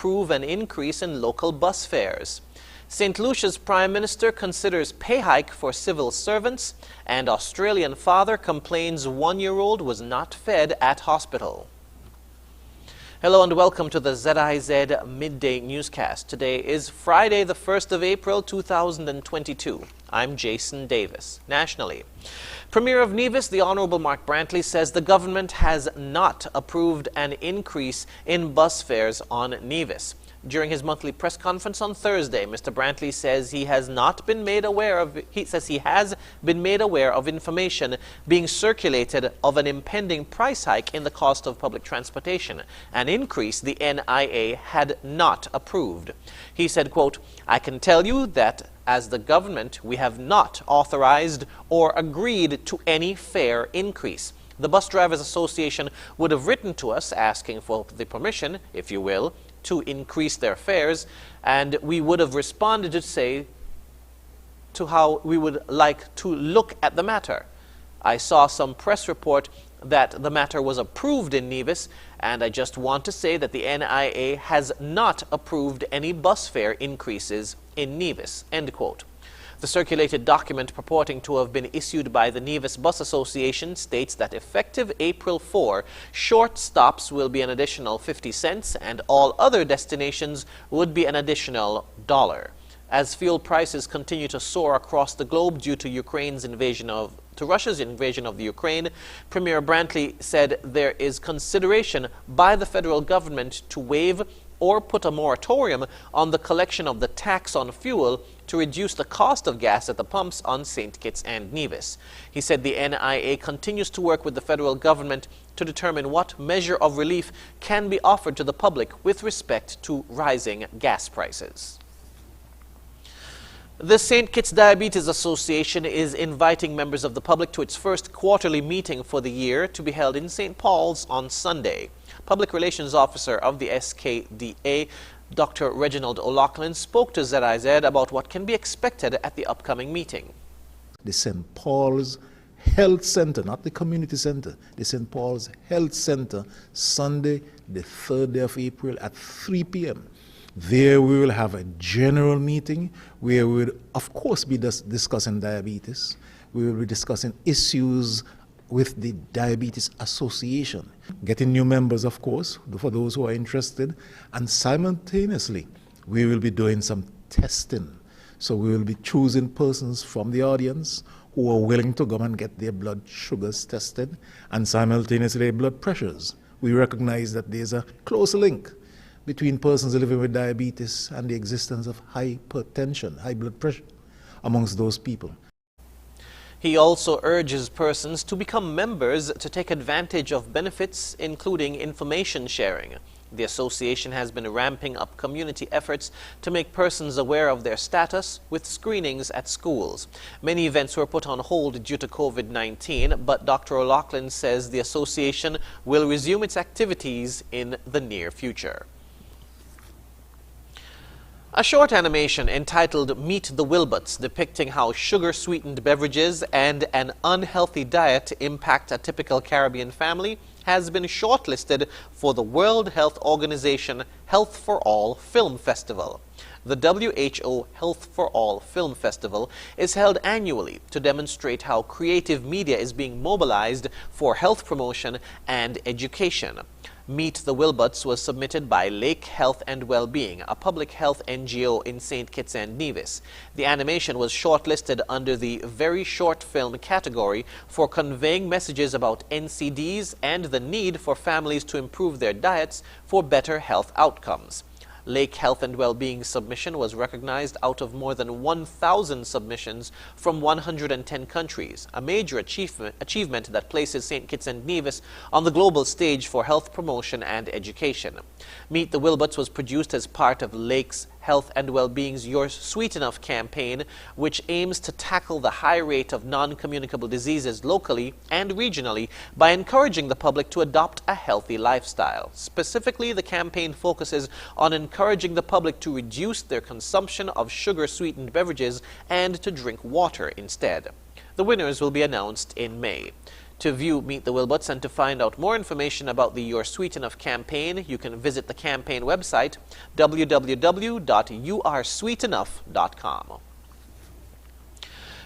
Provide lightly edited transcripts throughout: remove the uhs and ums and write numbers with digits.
approve an increase in local bus fares. St. Lucia's Prime Minister considers pay hike for civil servants, and Australian father complains one-year-old was not fed at hospital. Hello and welcome to the ZIZ Midday Newscast. Today is Friday, the 1st of April, 2022. I'm Jason Davis. Nationally, Premier of Nevis, the Honourable Mark Brantley, says the government has not approved an increase in bus fares on Nevis. During his monthly press conference on Thursday, Mr. Brantley says he has been made aware of information being circulated of an impending price hike in the cost of public transportation, an increase the NIA had not approved. He said, quote, "I can tell you that as the government, we have not authorized or agreed to any fare increase. The Bus Drivers Association would have written to us asking for the permission, if you will, to increase their fares, and we would have responded to say to how we would like to look at the matter. I saw some press report that the matter was approved in Nevis, and I just want to say that the NIA has not approved any bus fare increases in Nevis," end quote. The circulated document purporting to have been issued by the Nevis Bus Association states that effective April 4, short stops will be an additional 50 cents and all other destinations would be an additional $1. As fuel prices continue to soar across the globe due to Russia's invasion of the Ukraine, Premier Brantley said there is consideration by the federal government to waive or put a moratorium on the collection of the tax on fuel to reduce the cost of gas at the pumps on St. Kitts and Nevis. He said the NIA continues to work with the federal government to determine what measure of relief can be offered to the public with respect to rising gas prices. The St. Kitts Diabetes Association is inviting members of the public to its first quarterly meeting for the year to be held in St. Paul's on Sunday. Public Relations Officer of the SKDA, Dr. Reginald O'Loughlin, spoke to ZIZ about what can be expected at the upcoming meeting. The St. Paul's Health Center, not the community center, the St. Paul's Health Center, Sunday, the 3rd day of April at 3 p.m. There we will have a general meeting where we will, of course, be discussing diabetes. We will be discussing issues with the Diabetes Association, getting new members, of course, for those who are interested, and simultaneously we will be doing some testing. So we will be choosing persons from the audience who are willing to come and get their blood sugars tested and simultaneously their blood pressures. We recognize that there's a close link between persons living with diabetes and the existence of hypertension, high blood pressure amongst those people. He also urges persons to become members to take advantage of benefits, including information sharing. The association has been ramping up community efforts to make persons aware of their status with screenings at schools. Many events were put on hold due to COVID-19, but Dr. O'Loughlin says the association will resume its activities in the near future. A short animation entitled Meet the Wilbots, depicting how sugar-sweetened beverages and an unhealthy diet impact a typical Caribbean family, has been shortlisted for the World Health Organization Health for All Film Festival. The WHO Health for All Film Festival is held annually to demonstrate how creative media is being mobilized for health promotion and education. Meet the Wilbots was submitted by Lake Health and Wellbeing, a public health NGO in St. Kitts and Nevis. The animation was shortlisted under the Very Short Film category for conveying messages about NCDs and the need for families to improve their diets for better health outcomes. Lake Health and Wellbeing's submission was recognized out of more than 1,000 submissions from 110 countries, a major achievement that places St. Kitts and Nevis on the global stage for health promotion and education. Meet the Wilbots was produced as part of Lake's Health and Wellbeing's You're Sweet Enough campaign, which aims to tackle the high rate of non-communicable diseases locally and regionally by encouraging the public to adopt a healthy lifestyle. Specifically, the campaign focuses on encouraging the public to reduce their consumption of sugar-sweetened beverages and to drink water instead. The winners will be announced in May. To view Meet the Wilbots and to find out more information about the You're Sweet Enough campaign, you can visit the campaign website, www.youaresweetenough.com.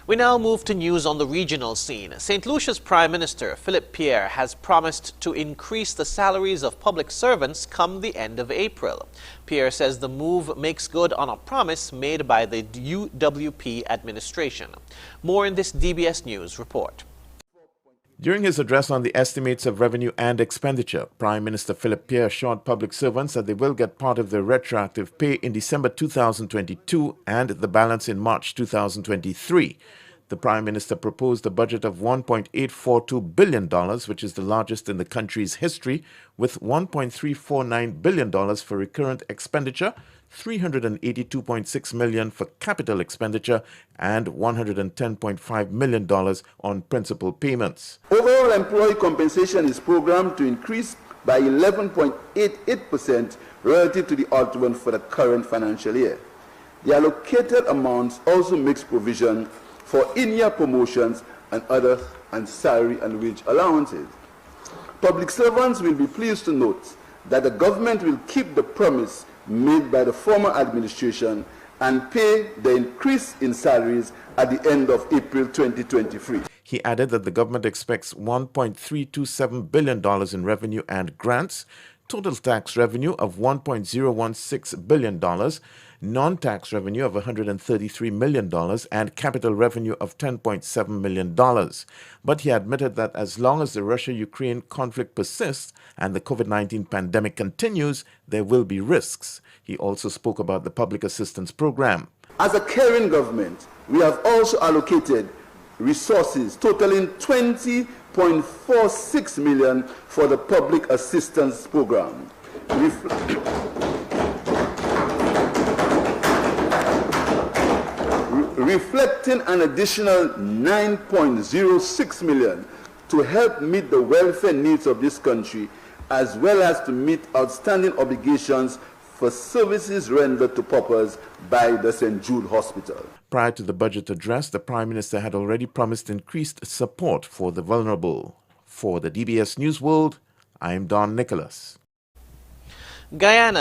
We now move to news on the regional scene. St. Lucia's Prime Minister, Philip Pierre, has promised to increase the salaries of public servants come the end of April. Pierre says the move makes good on a promise made by the UWP administration. More in this DBS News report. During his address on the estimates of revenue and expenditure, Prime Minister Philip Pierre assured public servants that they will get part of their retroactive pay in December 2022 and the balance in March 2023. The Prime Minister proposed a budget of $1.842 billion, which is the largest in the country's history, with $1.349 billion for recurrent expenditure, $382.6 million for capital expenditure, and $110.5 million on principal payments. Overall employee compensation is programmed to increase by 11.88% relative to the outturn for the current financial year. The allocated amounts also makes provision for in-year promotions and other salary and wage allowances. Public servants will be pleased to note that the government will keep the promise made by the former administration and pay the increase in salaries at the end of April 2023. He added that the government expects $1.327 billion in revenue and grants, total tax revenue of $1.016 billion, non-tax revenue of $133 million, and capital revenue of $10.7 million. But he admitted that as long as the Russia-Ukraine conflict persists and the COVID-19 pandemic continues, there will be risks. He also spoke about the public assistance program. As a caring government, we have also allocated resources totaling $20.46 million for the public assistance program, reflecting an additional $9.06 million to help meet the welfare needs of this country, as well as to meet outstanding obligations for services rendered to paupers by the St. Jude Hospital. Prior to the budget address, the Prime Minister had already promised increased support for the vulnerable. For the DBS News World, I am Don Nicholas. Guyana